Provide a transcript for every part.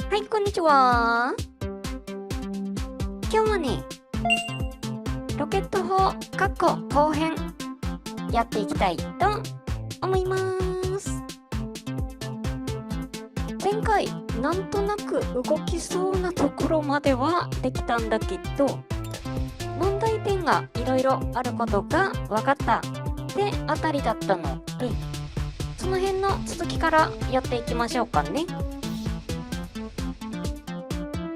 はい、こんにちは。今日はね、ロケット砲後編やっていきたいと思います。前回なんとなく動きそうなところまではできたんだけど、問題点がいろいろあることが分かったってあたりだったので、その辺の続きからやっていきましょうかね。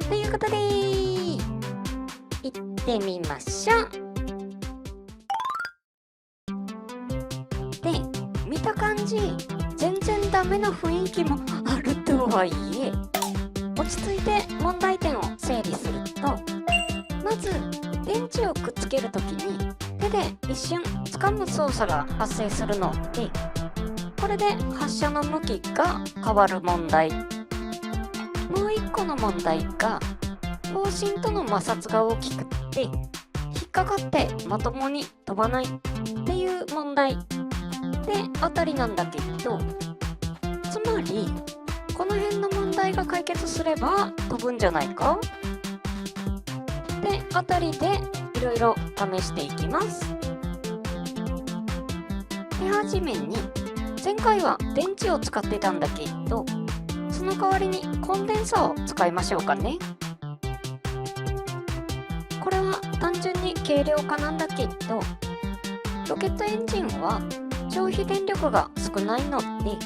ということで行ってみましょう。で、見た感じ全然ダメな雰囲気もあるとはいえ、落ち着いて問題点を整理すると、まず電池をくっつけるときに手で一瞬掴む操作が発生するので、これで発射の向きが変わる問題。もう一個の問題が、方針との摩擦が大きくって引っかかってまともに飛ばないっていう問題であたりなんだけど、つまりこの辺の問題が解決すれば飛ぶんじゃないかってあたりでいろいろ試していきます。手始めに、前回は電池を使ってたんだけど、その代わりにコンデンサーを使いましょうかね。これは単純に軽量化なんだけど、ロケットエンジンは消費電力が少ないので、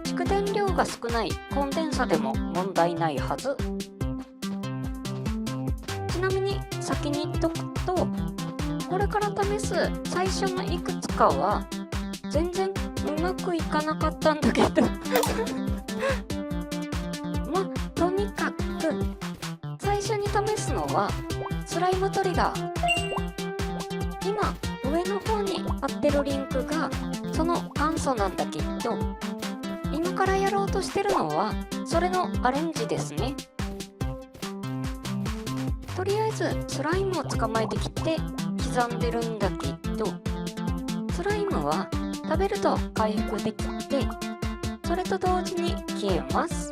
蓄電量が少ないコンデンサでも問題ないはず。ちなみに先に言っとくと、これから試す最初のいくつかは全然うまくいかなかったんだけどとにかく最初に試すのはスライムトリガー。今上の方に貼ってるリンクがその元祖なんだけど、今からやろうとしてるのはそれのアレンジですね。とりあえずスライムを捕まえてきて刻んでるんだけど、スライムは食べると回復できて、それと同時に消えます。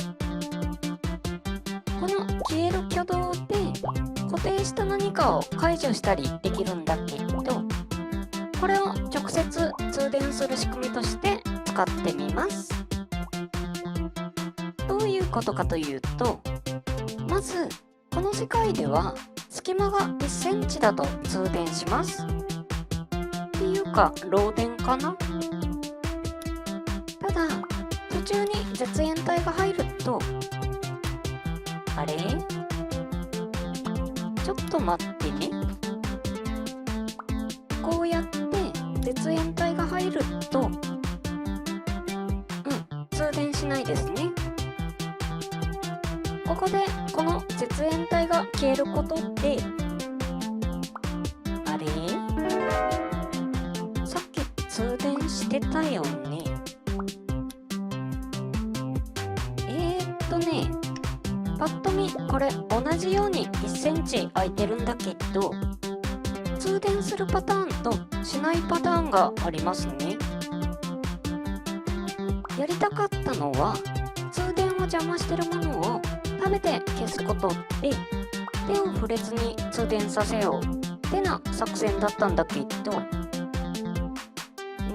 この消える挙動で固定した何かを解除したりできるんだけど、これを直接通電する仕組みとして使ってみます。どういうことかというと、まずこの世界では隙間が1センチだと通電します。っていうか漏電かな。ただ途中に絶縁体が入ると、あれ？ちょっと待ってね。こうやって絶縁体が入ると、通電しないですね。ここでこの絶縁体が消えることで、あれ？さっき通電してたよね。パッと見これ同じように1センチ空いてるんだけど、通電するパターンとしないパターンがありますね。やりたかったのは、通電を邪魔してるものを食べて消すことで手を触れずに通電させようってな作戦だったんだけど、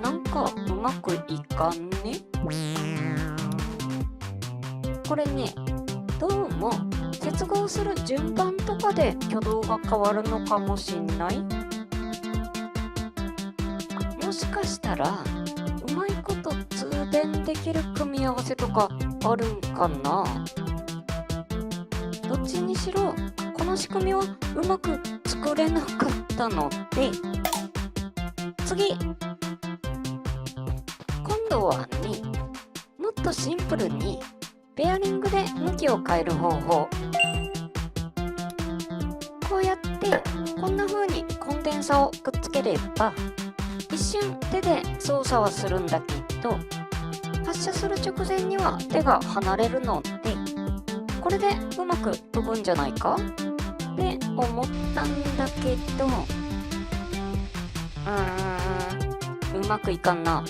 なんかうまくいかんね。これね、どうも接合する順番とかで挙動が変わるのかもしんない。もしかしたらうまいこと通電できる組み合わせとかあるんかな。どっちにしろこの仕組みはうまく作れなかったので、次、今度はね、もっとシンプルにベアリングで向きを変える方法。こうやってこんな風にコンデンサをくっつければ、一瞬手で操作はするんだけど、発射する直前には手が離れるので、これでうまく飛ぶんじゃないかって思ったんだけど、うまくいかんな。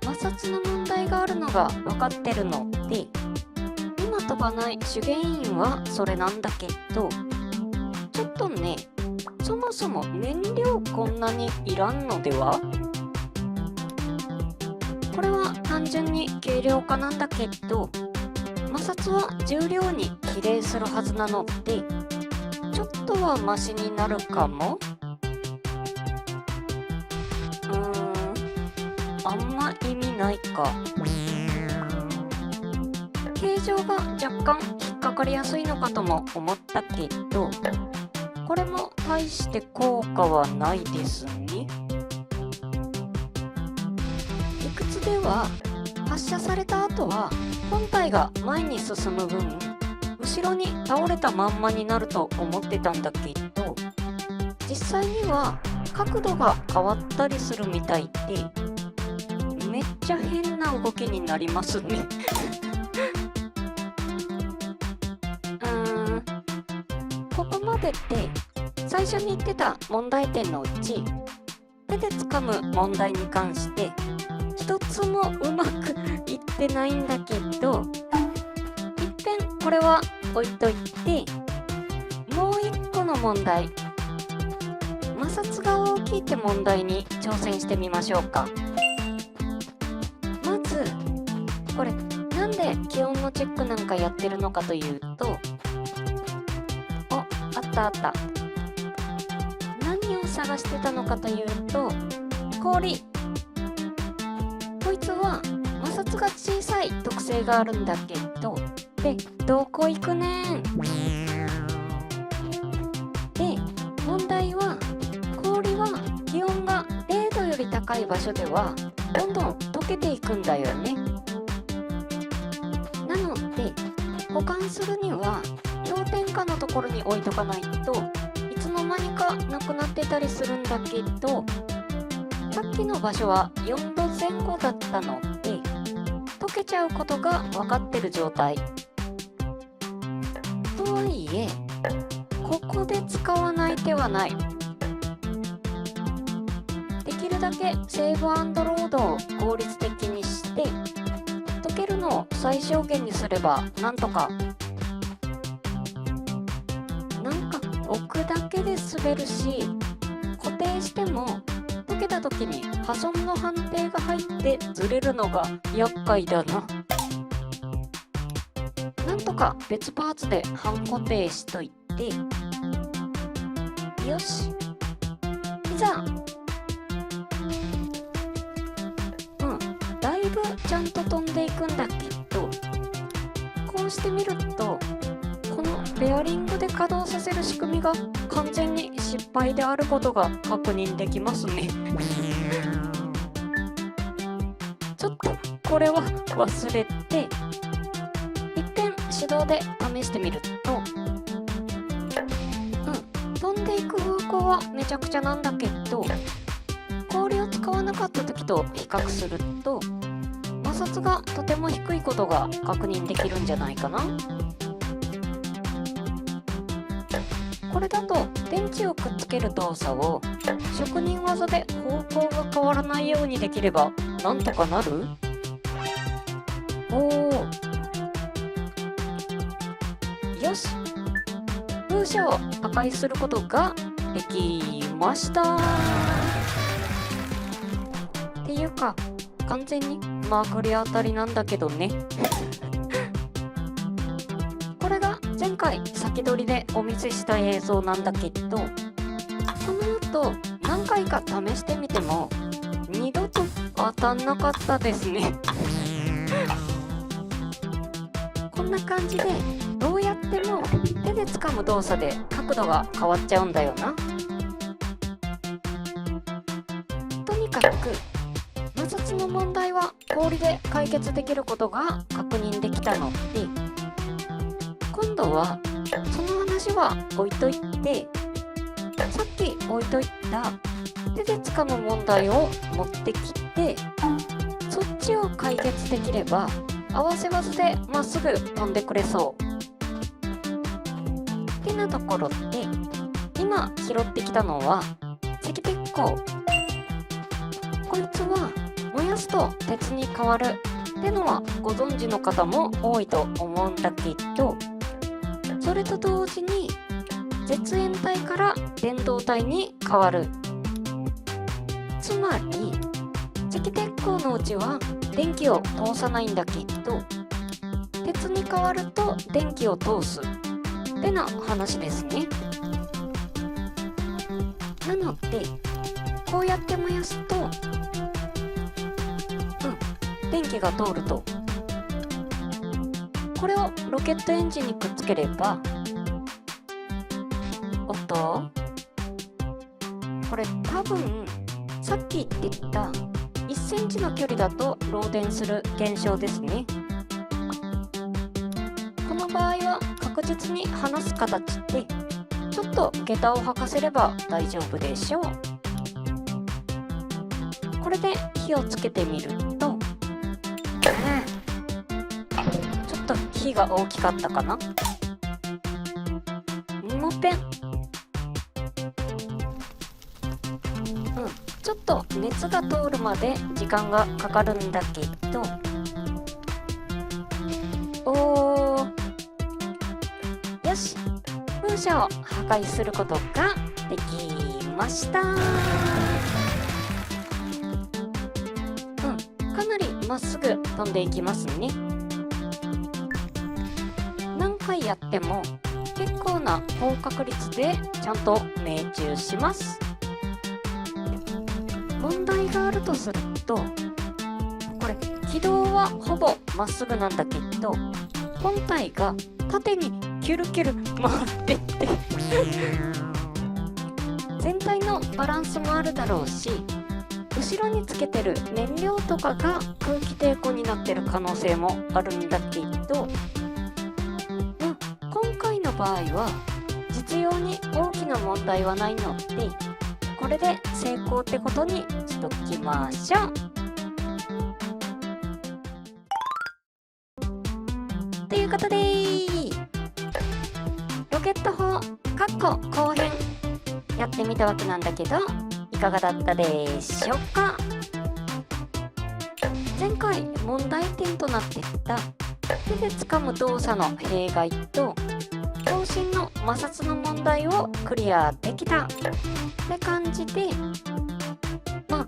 ま摩擦の問題があるのが分かってるので、今飛ばない主原因はそれなんだけど、ちょっとね、そもそも燃料こんなにいらんのでは？これは単純に軽量化なんだけど、摩擦は重量に比例するはずなので、ちょっとはマシになるかも。あんま意味ないか。形状が若干引っかかりやすいのかとも思ったけど、これも大して効果はないですね。理屈では発射された後は本体が前に進む分、後ろに倒れたまんまになると思ってたんだけど、実際には角度が変わったりするみたいで、めっちゃ変な動きになりますねここまでで最初に言ってた問題点のうち、手で掴む問題に関して一つもうまくいってないんだけど、一遍これは置いといて、もう一個の問題、摩擦が大きいって問題に挑戦してみましょうか。まずこれなんで気温のチェックなんかやってるのかというと、あったあった。何を探してたのかというと、氷。こいつは摩擦が小さい特性があるんだけど、で、どこ行くねん。で、問題は氷は気温が0度より高い場所ではどんどん溶けていくんだよね。なので保管するには氷点下のところに置いとかないといつの間にかなくなってたりするんだけど、さっきの場所は4度前後だったので溶けちゃうことが分かってる状態。とはいえここで使わない手はない。できるだけセーブ&ロードを効率的にして溶けるのを最小限にすればなんとか。なんか置くだけで滑るし、固定しても溶けた時に破損の判定が入ってずれるのが厄介だな。なんとか別パーツで半固定しといて、よし、いざ。だいぶちゃんと飛んでいくんだけど、こうしてみるとこのベアリングで稼働させる仕組みが完全に失敗であることが確認できますねちょっとこれは忘れて、一遍手動で試してみると、飛んでいく方向はめちゃくちゃなんだけど、氷を使わなかった時と比較すると摩擦がとても低いことが確認できるんじゃないかな。これだと電池をくっつける動作を職人技で方向が変わらないようにできればなんとかなる？おー、よし、風車を破壊することができましたっていうか完全にまぐり当たりなんだけどねこれが前回先取りでお見せした映像なんだけど、その後何回か試してみても二度と当たんなかったですねこんな感じでどうやっても手で掴む動作で角度が変わっちゃうんだよな。とにかく摩擦の問題は氷で解決できることが確認できたので、今度はその話は置いといて、さっき置いといた手で掴む問題を持ってきて、そっちを解決できれば合わせ技でまっすぐ飛んでくれそう。ってなところで今拾ってきたのは石鉄鋼。こいつは燃やすと鉄に変わるってのはご存知の方も多いと思うんだけど、それと同時に絶縁体から電導体に変わる。つまり磁気鉄鋼のうちは電気を通さないんだけど、鉄に変わると電気を通すってな話ですね。なのでこうやって燃やすと電気が通ると、これをロケットエンジンにくっつければ、おっと、これ多分さっき言ってた1センチの距離だと漏電する現象ですね。この場合は確実に離す形でちょっと下駄を履かせれば大丈夫でしょう。これで火をつけてみると、ちょっと火が大きかったかな。もっぺん。ちょっと熱が通るまで時間がかかるんだけど、よし、風車を破壊することができました。かなりまっすぐ飛んでいきますね。何回やっても結構な高確率でちゃんと命中します。問題があるとすると、これ軌道はほぼまっすぐなんだけど、本体が縦にキュルキュル回ってって全体のバランスもあるだろうし、後ろにつけてる燃料とかが空気抵抗になってる可能性もあるんだけど、今回の場合は実用に大きな問題はないので、これで成功ってことにしときましょう。ということで、ロケット砲後編やってみたわけなんだけど、いかがだったでしょうか。前回問題点となっていた手で掴む動作の弊害と刀身の摩擦の問題をクリアできたって感じで、もっ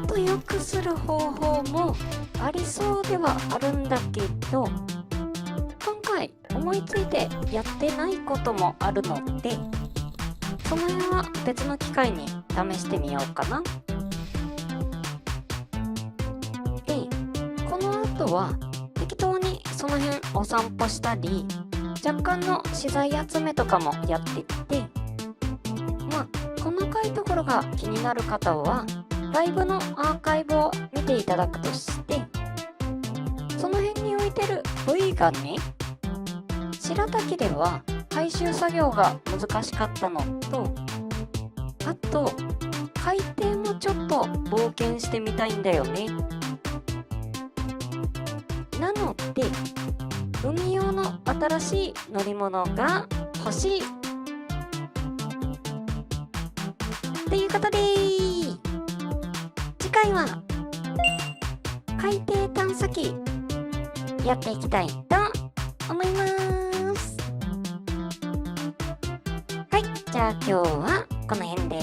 と良くする方法もありそうではあるんだけど、今回思いついてやってないこともあるので、その辺は別の機会に試してみようかな。で、この後は適当にその辺お散歩したり、若干の資材集めとかもやっていって、細かいところが気になる方はライブのアーカイブを見ていただくとして、その辺に置いてる V がね、白滝では回収作業が難しかったのと、あと海底もちょっと冒険してみたいんだよね。なので海用の新しい乗り物が欲しいということで、次回は海底探査機やっていきたいと思います。はい、じゃあ今日はこの辺で。